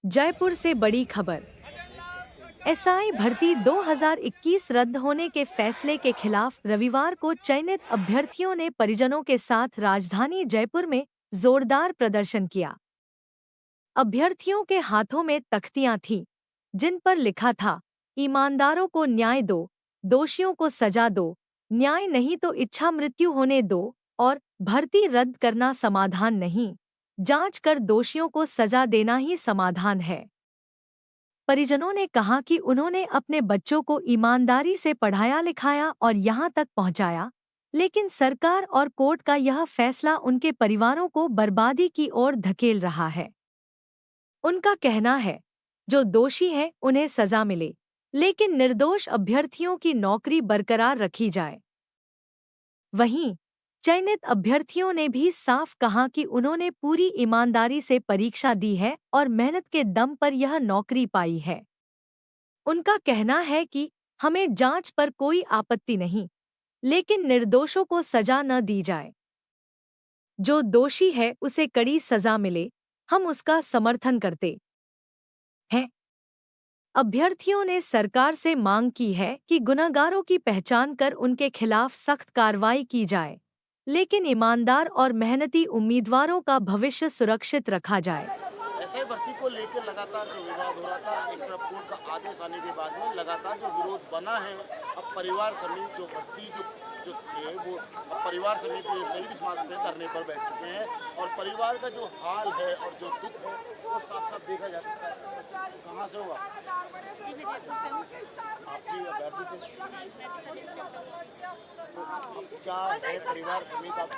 जयपुर से बड़ी खबर। एसआई भर्ती 2021 रद्द होने के फैसले के खिलाफ रविवार को चयनित अभ्यर्थियों ने परिजनों के साथ राजधानी जयपुर में जोरदार प्रदर्शन किया। अभ्यर्थियों के हाथों में तख्तियां थीं, जिन पर लिखा था, ईमानदारों को न्याय दो, दोषियों को सजा दो, न्याय नहीं तो इच्छा मृत्यु होने दो और भर्ती रद्द करना समाधान नहीं, जांच कर दोषियों को सजा देना ही समाधान है। परिजनों ने कहा कि उन्होंने अपने बच्चों को ईमानदारी से पढ़ाया लिखाया और यहाँ तक पहुँचाया, लेकिन सरकार और कोर्ट का यह फैसला उनके परिवारों को बर्बादी की ओर धकेल रहा है। उनका कहना है, जो दोषी हैं उन्हें सजा मिले, लेकिन निर्दोष अभ्यर्थियों की नौकरी बरकरार रखी जाए। वहीं चयनित अभ्यर्थियों ने भी साफ कहा कि उन्होंने पूरी ईमानदारी से परीक्षा दी है और मेहनत के दम पर यह नौकरी पाई है। उनका कहना है कि हमें जांच पर कोई आपत्ति नहीं, लेकिन निर्दोषों को सजा न दी जाए। जो दोषी है उसे कड़ी सजा मिले, हम उसका समर्थन करते हैं। अभ्यर्थियों ने सरकार से मांग की है कि गुनहगारों की पहचान कर उनके खिलाफ सख्त कार्रवाई की जाए, लेकिन ईमानदार और मेहनती उम्मीदवारों का भविष्य सुरक्षित रखा जाए। एसआई भर्ती को लेकर लगातार जो विवाद हो रहा था, एक तरफ कोर्ट का आदेश आने के बाद में लगातार जो विरोध बना है, अब परिवार समेत जो भर्ती जो थे वो अब परिवार समेत ये शहीद स्मारक पे धरने पर बैठ चुके हैं और परिवार का जो हाल है और जो दुख है वो साफ साफ देखा जा सकता है। कहाँ से हुआ? जी, मैं जयपुर से हूँ। आपकी अभ्यर्थी थे, तो क्या है परिवार समेत आप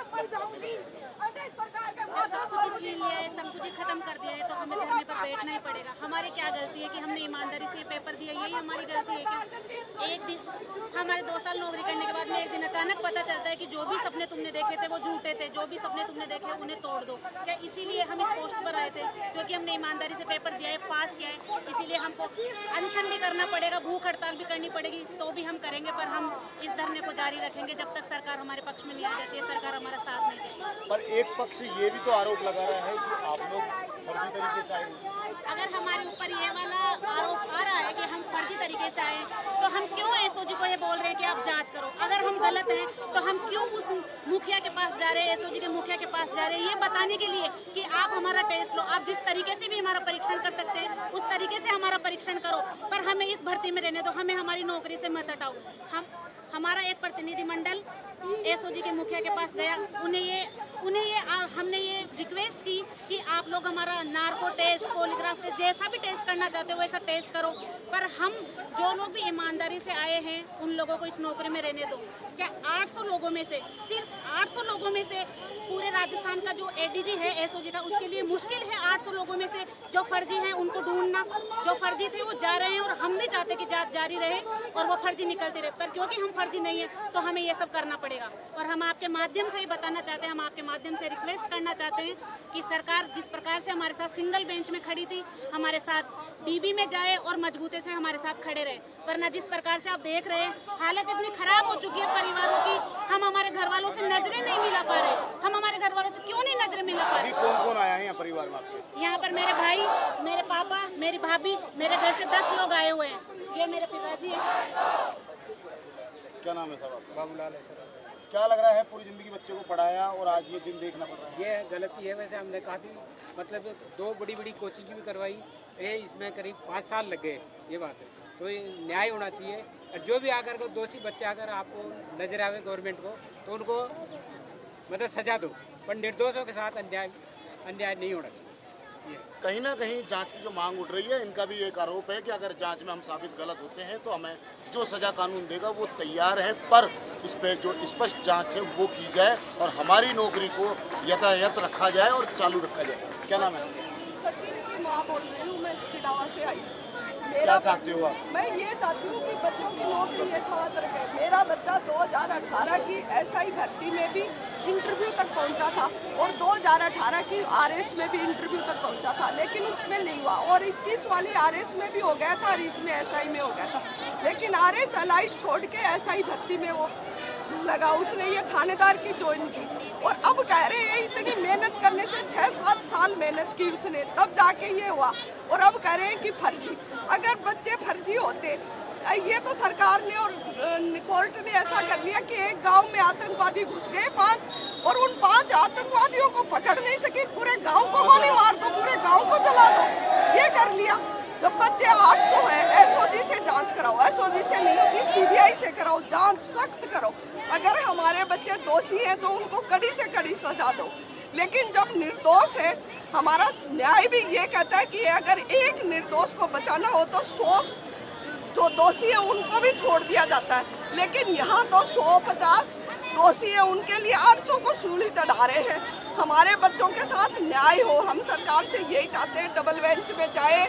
सब कुछ छीन लिया है, सब कुछ खत्म कर दिया है, तो हमें धरने पर बैठना ही पड़ेगा। हमारी क्या गलती है कि हमने ईमानदारी से ये पेपर दिया, यही हमारी गलती है क्या? एक दिन हमारे 2 साल नौकरी करने के बाद में एक दिन अचानक पता चलता है कि जो भी सपने तुमने देखे थे वो झूठे थे, जो भी सपने तुमने देखे उन्हें तोड़ दो। क्या इसीलिए हम इस पोस्ट पर आए थे? क्योंकि हमने ईमानदारी से पेपर दिया है, पास किया है, इसीलिए हमको अनशन भी करना पड़ेगा, भूख हड़ताल भी करनी पड़ेगी, तो भी हम करेंगे। पर हम इस धरने को जारी रखेंगे जब तक सरकार हमारे पक्ष में नहीं आ जाती है। सरकार हमारा साथ नहीं देती। पर एक पक्ष ये भी तो आरोप लगा रहा है कि आप लोग फर्जी तरीके से आए। अगर हमारे ऊपर ये वाला आरोप आ रहा है कि हम फर्जी तरीके से आए, तो हम क्यों एसओजी को ये बोल रहे हैं कि आप जांच करो? अगर हम गलत हैं तो हम क्यों उस मुखिया के पास जा रहे हैं, एसओजी के मुखिया के पास जा रहे हैं, ये बताने के लिए कि आप हमारा टेस्ट लो। आप जिस तरीके से भी हमारा परीक्षण कर सकते हैं उस तरीके से हमारा परीक्षण करो, पर हमें इस भर्ती में रहने दो, हमें हमारी नौकरी से मत हटाओ। हमारा एक प्रतिनिधिमंडल एसओजी के मुखिया के पास गया, हमने ये रिक्वेस्ट की कि आप लोग हमारा नार्को टेस्ट, पॉलीग्राफ टेस्ट, जैसा भी टेस्ट करना चाहते हो वैसा टेस्ट करो, पर हम जो लोग भी ईमानदारी से आए हैं उन लोगों को इस नौकरी में रहने दो। क्या 800 लोगों में से, सिर्फ 800 लोगों में से पूरे राजस्थान का जो एडीजी है एसओजी का, उसके लिए मुश्किल है 800 लोगों में से जो फर्जी हैं उनको ढूंढना। जो फर्जी थे वो जा रहे हैं और हम नहीं चाहते कि जांच जारी रहे और वो फर्जी निकलते रहे, पर क्योंकि हम फर्जी नहीं है तो हमें ये सब करना पड़ेगा। और हम आपके माध्यम से ही बताना चाहते हैं, हम आपके माध्यम से रिक्वेस्ट करना चाहते हैं कि सरकार जिस प्रकार से हमारे साथ सिंगल बेंच में खड़ी थी, हमारे साथ डीबी में जाए और मजबूती से हमारे साथ खड़े रहे, वरना जिस प्रकार से आप देख रहे हैं हालत इतनी खराब हो चुकी है परिवारों की, हम हमारे घर वालों से नजरें नहीं मिला पा रहे। हम हमारे घर वालों से क्यों नहीं नजरें मिला पा रहे? कौन कौन आया है यहाँ परिवार में आपके? यहाँ पर मेरे भाई, मेरे पापा, मेरी भाभी, मेरे घर से 10 लोग आए हुए हैं। ये मेरे पिताजी हैं। क्या नाम है साहब आपका? बाबूलाल है सर। क्या लग रहा है पूरी जिंदगी बच्चे को पढ़ाया और आज ये दिन देखना पड़ रहा है? ये गलती है। वैसे हमने काफ़ी मतलब 2 बड़ी कोचिंग भी करवाई है, इसमें करीब 5 साल लग गए। ये बात है, तो ये न्याय होना चाहिए। और जो भी अगर को दोषी बच्चा अगर आपको नजर आवे गवर्नमेंट को, तो उनको मतलब सजा दो, पर निर्दोषों के साथ अन्याय नहीं होना चाहिए। कहीं ना कहीं जांच की जो मांग उठ रही है, इनका भी एक आरोप है कि अगर जांच में हम साबित गलत होते हैं तो हमें जो सजा कानून देगा वो तैयार है, पर इस पे जो स्पष्ट जांच है वो की जाए और हमारी नौकरी को यथायथ रखा जाए और चालू रखा जाए। क्या नाम है? सचिन की माँ बोल रही हूँ, मैं खिड़ावा से आई। क्या चाहते हो आप? मैं ये चाहती हूँ कि बच्चों की नौकरी यथावत रखे। मेरा बच्चा 2018 की एसआई भर्ती में भी इंटरव्यू तक पहुंचा था और 2018 की आरएस में भी इंटरव्यू तक पहुंचा था, लेकिन उसमें नहीं हुआ। और 21 वाली आरएस में भी हो गया था और इसमें एसआई में हो गया था, लेकिन आरएस अलाइट छोड़ के एसआई भर्ती में वो लगा, उसने ये थानेदार की ज्वाइन की और अब कह रहे हैं इतनी मेहनत करने से 6-7 साल मेहनत की उसने तब जाके ये हुआ और अब कह रहे हैं कि फर्जी। अगर बच्चे फर्जी होते, ये तो सरकार ने और कोर्ट ने ऐसा कर लिया कि एक गांव में आतंकवादी घुस गए 5 और उन 5 आतंकवादियों को पकड़ नहीं सके, पूरे गांव को गोली मार दो, पूरे गांव को जला दो, ये कर लिया। जब बच्चे 800 हैं, एसओजी से जांच कराओ, एसओजी से नहीं होती सीबीआई से कराओ, जांच सख्त करो। अगर हमारे बच्चे दोषी हैं तो उनको कड़ी से कड़ी सजा दो, लेकिन जब निर्दोष है, हमारा न्याय भी ये कहता है कि अगर एक निर्दोष को बचाना हो तो 100 जो दोषी है उनको भी छोड़ दिया जाता है, लेकिन यहाँ तो 150 दोषी है उनके लिए 800 को सूली चढ़ा रहे हैं। हमारे बच्चों के साथ न्याय हो, हम सरकार से यही चाहते हैं, डबल बेंच में जाए,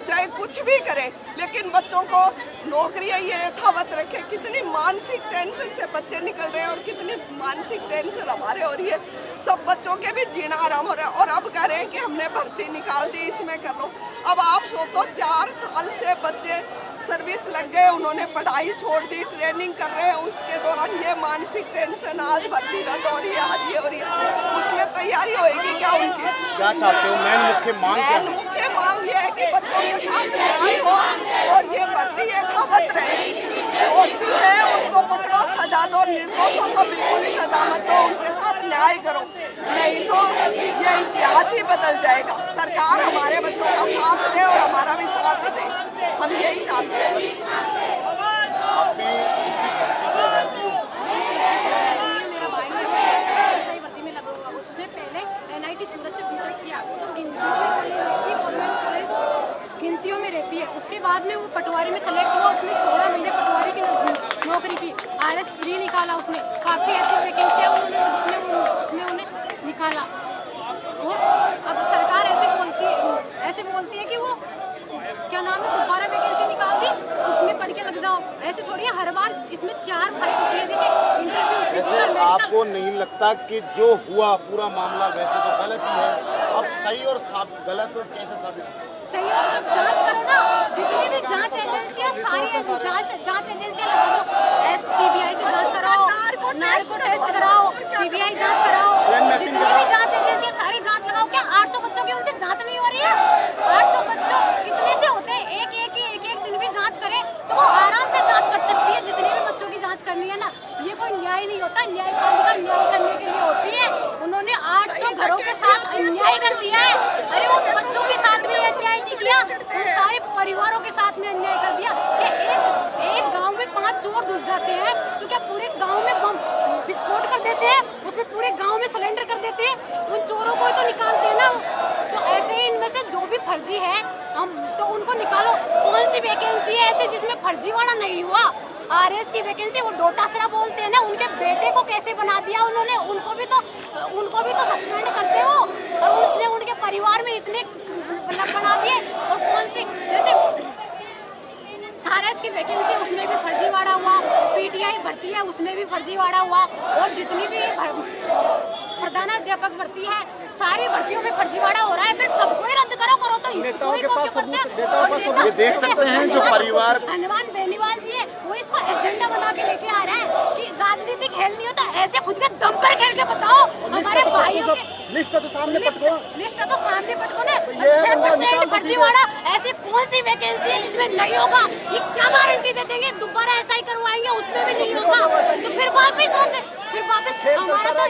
चाहे कुछ भी करें, लेकिन बच्चों को नौकरियां ये यथावत रखे। कितनी मानसिक टेंशन से बच्चे निकल रहे हैं और कितनी मानसिक टेंशन हमारे हो रही है, सब बच्चों के भी जीना आराम हो रहा है। और अब कह रहे हैं कि हमने भर्ती निकाल दी, इसमें कर लो। अब आप सोचो 4 साल से बच्चे सर्विस लग गए, उन्होंने पढ़ाई छोड़ दी, ट्रेनिंग कर रहे हैं, उसके दौरान ये मानसिक टेंशन, आज भर्ती रद्द हो रही है, आज ये हो रही है, उसमें तैयारी होएगी क्या उनकी? क्या चाहते हो? मेन मुख्य मांग क्या है? मुख्य मांग ये है कि बच्चों के साथ न्याय हो और ये भर्ती यथावत रहे। दोषी है उनको पकड़ो, सजा दो, निर्दोषों को बिल्कुल ही सजा मत दो, उनके साथ न्याय करो, नहीं तो ये इतिहास ही बदल जाएगा। सरकार हमारे बच्चों का साथ दे और हमारा भी साथ दे, हम यही चाहते हैं। आप भी इसी भर्ती में रहती हो? मेरा भाई ऐसा ही भर्ती में लगा हुआ, उसने पहले NIT सूरत से बीटेक किया, तो गवर्नमेंट कॉलेज गिनतियों में रहती है। उसके बाद में वो पटवारी में सेलेक्ट हुआ, उसने 16 महीने पटवारी की नौकरी की, RS फ्री निकाला उसने, काफ़ी ऐसी वैकेंसियाँ उसने उन्हें निकाला। और अब सरकार ऐसे बोलती है कि वो क्या नाम है, दोबारा वैकेंसी निकाल दी, उसमें पढ़ के लग जाओ। ऐसे थोड़ी है, हर बार इसमें 4 फाइट होती है, जैसे इंटरव्यू, वैसे आपको नहीं लगता कि जो हुआ पूरा मामला वैसे तो गलत ही है, अब सही और गलत और कैसे साबित? सही और सब जांच करो ना, जितनी भी जांच एजेंसियां, सारी जांच एजेंसियां लगा दो, CBI से जांच कराओ, नार्को टेस्ट कराओ, CBI जांच कराओ, जितनी भी जांच एजेंसियां सारी जांच लगाओ। क्या 800 बच्चों की उनसे जांच नहीं हो रही है? 800 बच्चों कितने से होते हैं, एक दिन भी जांच करे तो वो आराम से जांच कर सकती है, जितने भी बच्चों की जांच करनी है ना। ये कोई न्याय नहीं होता, न्यायपालिका न्याय करने के लिए होती है। उन्होंने 800 घरों के साथ अन्याय कर दिया है। अरे उन बच्चों के साथ भी अन्याय नहीं किया, उन सारे परिवारों के साथ में अन्याय कर दिया कि एक गांव में 5 चोर घुस जाते हैं तो क्या पूरे गांव में बम विस्फोट कर देते हैं, उसमें पूरे गांव में सिलेंडर कर देते हैं? उन चोरों को ही तो निकालते हैं ना। तो ऐसे ही इनमें से जो भी फर्जी है, हम तो उनको निकालो। कौन सी वैकेंसी है ऐसी जिसमें फर्जीवाड़ा नहीं हुआ? RS की वैकेंसी, वो डोटासरा बोलते हैं ना, उनके बेटे को कैसे बना दिया उन्होंने, उनको भी तो सस्पेंड करते हो, और उसने उनके परिवार में इतने बना दिए। और कौन सी जैसे RS की वैकेंसी, उसमें भी फर्जीवाड़ा हुआ, PTI भर्ती है उसमें भी फर्जीवाड़ा हुआ, और जितनी भी प्रधानाध्यापक भर्ती है सारी भर्तियों में फर्जीवाड़ा हो रहा है। फिर सबको ही रद्द करो तो इसको ही क्यों करते हैं? ये देख सकते हैं जो परिवार हनुमान बेनीवाल जी है, वो इसको एजेंडा बना के लेके आ रहे हैं कि राजनीति खेल नहीं होता, ऐसे खुद के दम पर खेल के बताओ। हमारे भाइयों की लिस्ट तो सामने पटको ना, 6% फर्जीवाड़ा, ऐसी कौन सी वैकेंसी है जिसमें नहीं होगा? ये क्या गारंटी दे देंगे दोबारा ऐसा ही करवाएंगे, उसमें भी नहीं होगा तो फिर वापस हमारा तो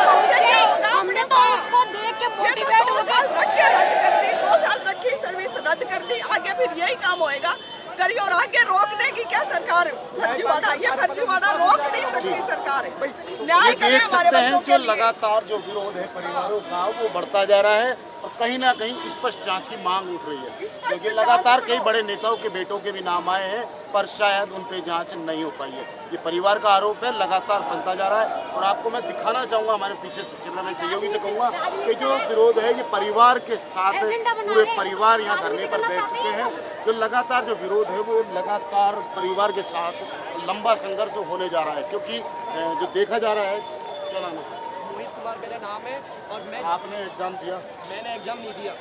भविष्य, हमने तो उसको देख के मोटिवेट हो 2 साल रख के रद्द कर दी, 2 साल रखी सर्विस रद्द कर दी, आगे फिर यही काम होएगा करिए। और आगे रोक देगी क्या सरकार फर्जीवाड़ा? ये फर्जीवाड़ा रोक नहीं सकती सरकार। ये देख सकते हैं कि लगातार जो विरोध है परिवारों का वो बढ़ता जा रहा है और कहीं ना कहीं स्पष्ट जांच की मांग उठ रही है, लेकिन लगातार कई बड़े नेताओं के बेटों के भी नाम आए हैं पर शायद उन पे जांच नहीं हो पाई है। ये परिवार का आरोप है, लगातार बनता जा रहा है। और आपको मैं दिखाना चाहूँगा, हमारे पीछे कैमरामैन सहयोगी से कहूँगा कि जो विरोध है ये परिवार के साथ पूरे परिवार यहाँ धरने पर बैठ चुके हैं। जो लगातार जो विरोध है वो लगातार परिवार के साथ लंबा संघर्ष होने जा रहा है, क्योंकि जो देखा जा रहा है। क्या नाम है? मोहित कुमार मेरा नाम है। और मैं आपने एग्जाम दिया? मैंने एग्जाम नहीं दिया।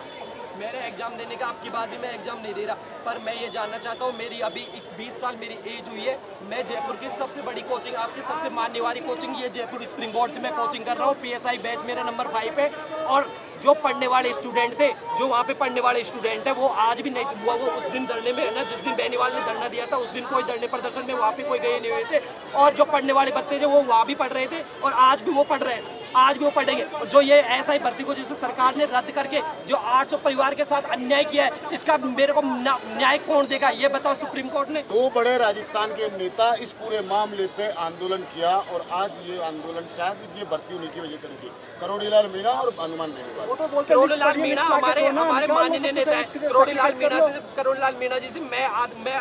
मेरे एग्ज़ाम देने का आपकी बात भी मैं एग्ज़ाम नहीं दे रहा, पर मैं ये जानना चाहता हूँ, मेरी अभी 20 साल मेरी एज हुई है। मैं जयपुर की सबसे बड़ी कोचिंग, आपकी सबसे मानने वाली कोचिंग ये जयपुर स्प्रिंग बोर्ड से मैं कोचिंग कर रहा हूँ। PSI बैच मेरा नंबर 5 है। और जो पढ़ने वाले स्टूडेंट थे, जो वहाँ पे पढ़ने वाले स्टूडेंट है, वो आज भी नहीं हुआ। वो उस दिन धरने में ना, जिस दिन बेनीवाल ने धरना दिया था, उस दिन कोई धरने प्रदर्शन में वहाँ पे कोई गए नहीं हुए थे। और जो पढ़ने वाले बच्चे थे वो वहाँ भी पढ़ रहे थे और आज भी वो पढ़ रहे हैं, आज भी वो पढ़ेंगे। और जो ये SI भर्ती को जैसे सरकार ने रद्द करके जो 800 परिवार के साथ अन्याय किया है, इसका मेरे को न्याय कौन देगा, ये बताओ सुप्रीम कोर्ट ने। 2 बड़े राजस्थान के नेता इस पूरे मामले पे आंदोलन किया और आज ये आंदोलन शायद ये भर्ती होने की वजह से रुकी। करोड़ीलाल मीणा और हनुमान बेनीवाल। करोड़ीलाल मीणा हमारे माननीय नेता है। करोड़ीलाल मीणा जी से मैं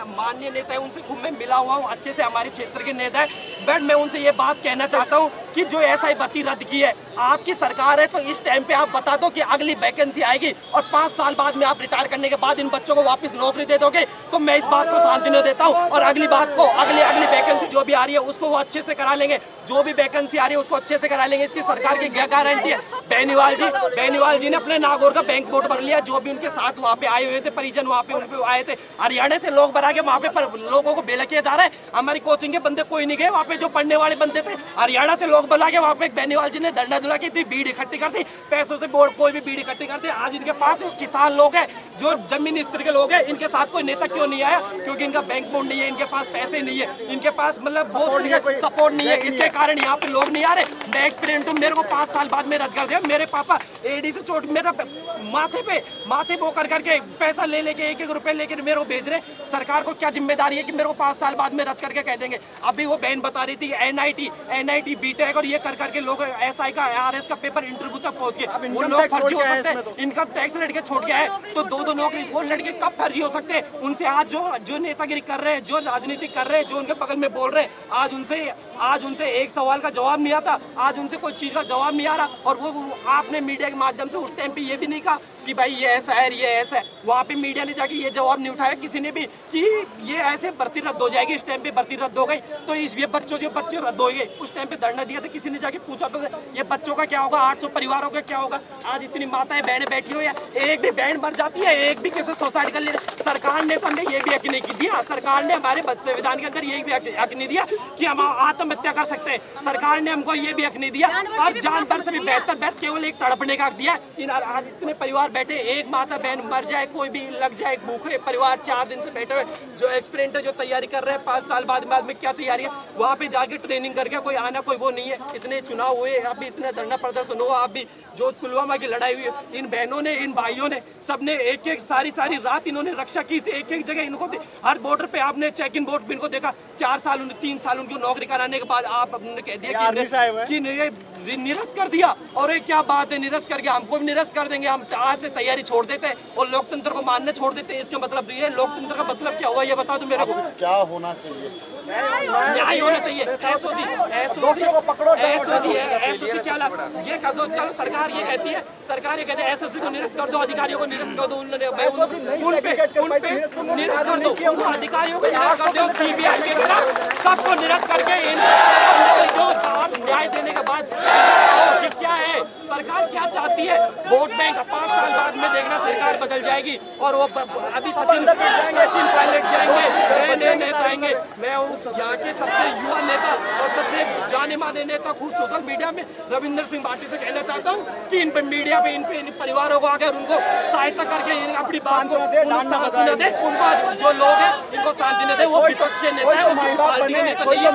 माननीय नेता है, उनसे खूब मैं मिला हुआ हूँ, अच्छे से हमारे क्षेत्र के नेता है। बट मैं उनसे ये बात कहना चाहता हूँ कि जो SI भर्ती रद्द की है, आपकी सरकार है, तो इस टाइम पे आप बता दो कि अगली वैकेंसी आएगी और 5 साल बाद में आप रिटायर करने के बाद इन बच्चों को वापस नौकरी दे दोगे, तो मैं इस बात को शांति नहीं देता हूँ। और अगली बात को अगली वैकेंसी जो भी आ रही है उसको वो अच्छे से करा लेंगे, जो भी वैकेंसी आ रही है उसको अच्छे से करा लेंगे। इसकी सरकार की क्या गारंटी है। बेनीवाल जी ने अपने नागौर का बैंक वोट भर लिया। जो भी उनके साथ वहाँ पे आए हुए थे परिजन, वहाँ पे उनपे आए थे, हरियाणा से लोग भरा के वहाँ पे लोगों को बेला किया जा रहा है। हमारी कोचिंग के बंदे कोई नहीं गए वहाँ पे, जो पढ़ने वाले बंदे थे हरियाणा से लोग बुला के वहाँ पे बेनीवाल जी ने धरना धुला की थी, भीड़ इकट्ठी करती, पैसों से कोई भी भीड़ इकट्ठी करती। आज इनके पास किसान लोग हैं, जो जमीन स्तर के लोग हैं, इनके साथ कोई नेता क्यों नहीं आया? क्योंकि इनका बैंक बोर्ड नहीं है, इनके पास पैसे नहीं है, इनके पास मतलब सपोर्ट नहीं है। इसके कारण यहाँ पे लोग नहीं आ रहे। मैं एक्सपीरियंस हूँ, मेरे को 5 साल बाद में रद्द कर दिया। मेरे पापा एडी से चोट मेरा माथे पे वो कर करके पैसा ले लेके 1-1 रुपए लेके मेरे को भेज रहे। सरकार को क्या जिम्मेदारी है कि मेरे को 5 साल बाद में रद्द करके कह देंगे। अभी वो बहन बता रही थी NIT BTech और ये कर करके लोग SI का RS का पेपर इंटरव्यू तक पहुंच गए। वो लोग फर्जी हो सकते हैं, इनकम टैक्स लड़के छोड़ गया है तो 2-2 नौकरी वो लड़के कब फर्जी हो सकते हैं? उनसे आज जो नेतागिरी कर रहे हैं, जो राजनीति कर रहे हैं, जो उनके बगल में बोल रहे हैं, आज उनसे एक सवाल का जवाब नहीं आता, आज उनसे कोई चीज का जवाब नहीं आ रहा। और वो आपने मीडिया के माध्यम से उस टाइम पे ये भी नहीं कहा कि भाई ये ऐसा है, ये ऐसा है। वहाँ पे मीडिया ने जाके ये जवाब नहीं उठाया किसी ने भी कि ये ऐसे भर्ती रद्द हो जाएगी। इस टाइम पे भर्ती रद्द हो गई तो ये बच्चे रद्द हो गए। उस टाइम पे धरना दिया था, किसी ने जाके पूछा तो ये बच्चों का क्या होगा, 800 परिवारों का क्या होगा? आज इतनी माताएं बहनें बैठी हुई है, एक भी बहन मर जाती है, एक भी किसी सुसाइड कर ले। सरकार ने तो हमें ये भी हक नहीं दिया, सरकार ने हमारे संविधान के अंदर ये भी हक नहीं दिया कि हम आत्महत्या कर सकते हैं। सरकार ने हमको ये भी हक नहीं दिया। और जानवर से भी बेहतर बस केवल एक तड़पने का हक दिया। आज इतने परिवार बैठे, एक माता बहन मर जाए, कोई भी लग जाए, भूखे परिवार 4 दिन से बैठे हुए, जो एक्सपीरियंट है, जो तैयारी कर रहे हैं 5 साल बाद में क्या तैयारी है, वहाँ पे जाके ट्रेनिंग करके कोई आना कोई वो नहीं है। इतने चुनाव हुए, अभी इतना धरना प्रदर्शन हुआ, अभी जो पुलवामा की लड़ाई हुई, इन बहनों ने, इन भाइयों ने, सबने एक सारी रात इन्होंने रक्षा की। एक जगह इनको हर बॉर्डर पे आपने चेक इन बोर्ड पे इनको देखा। 3 साल उनको नौकरी कराने के बाद आप कह दिया कि निरस्त कर दिया। और ये क्या बात है, निरस्त करके हमको भी निरस्त कर देंगे, हम आज से तैयारी छोड़ देते हैं और लोकतंत्र को मानने छोड़ देते हैं। इसका मतलब ये लोकतंत्र का मतलब क्या हुआ, ये बता दो मेरे को। क्या होना चाहिए? न्याय होना चाहिए। एसओसी क्या ये कर दो। चलो सरकार ये कहती है, एसओसी को निरस्त कर दो, अधिकारियों को निरस्त कर दो, उन पे निरस्त कर दो, अधिकारियों को निरस्त कर दो, CBI के खिलाफ सबको निरस्त करके न्याय देने के बाद क्या है, सरकार क्या चाहती है? वोट बैंक 5 साल बाद में देखना सरकार बदल जाएगी और वो अभी सचिन पायलट जाएंगे, नए नेता आएंगे। मैं हूँ यहाँ के सबसे युवा नेता और सबसे जाने माने नेता, खुद सोशल मीडिया में रविंद्र सिंह भाटी से कहना चाहता हूँ कि इन पे मीडिया पे इन परिवारों को आकर उनको सहायता करके अपनी बात को शांति न दे। उनको जो लोग हैं इनको शांति न दे, वो विपक्ष के नेता है, वो किसी पार्टी के नेता नहीं है।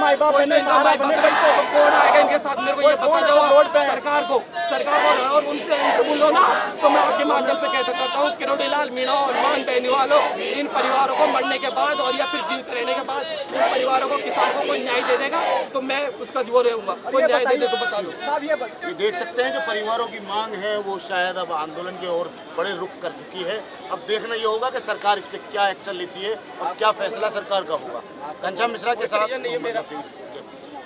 कौन आएगा इनके साथ, मेरे को ये बता दो सरकार को और उनसे इंटरव्यू लो ना। तो मैं आपके माध्यम से कहना चाहता हूँ, करोड़ीलाल मीणा और हनुमान बेनीवाल, इन परिवारों को मरने के बाद और या फिर जीवित रहने के बाद इन परिवारों को, किसान को कोई न्याय दे देगा तो मैं उसका जोर रहूंगा। कोई न्याय दे दे तो बता दो। ये देख सकते हैं जो परिवारों की मांग है वो शायद अब आंदोलन की ओर बड़े रुख कर चुकी है। अब देखना ये होगा कि सरकार इस पर क्या एक्शन लेती है और क्या फैसला सरकार का होगा। घनश्याम मिश्रा के साथ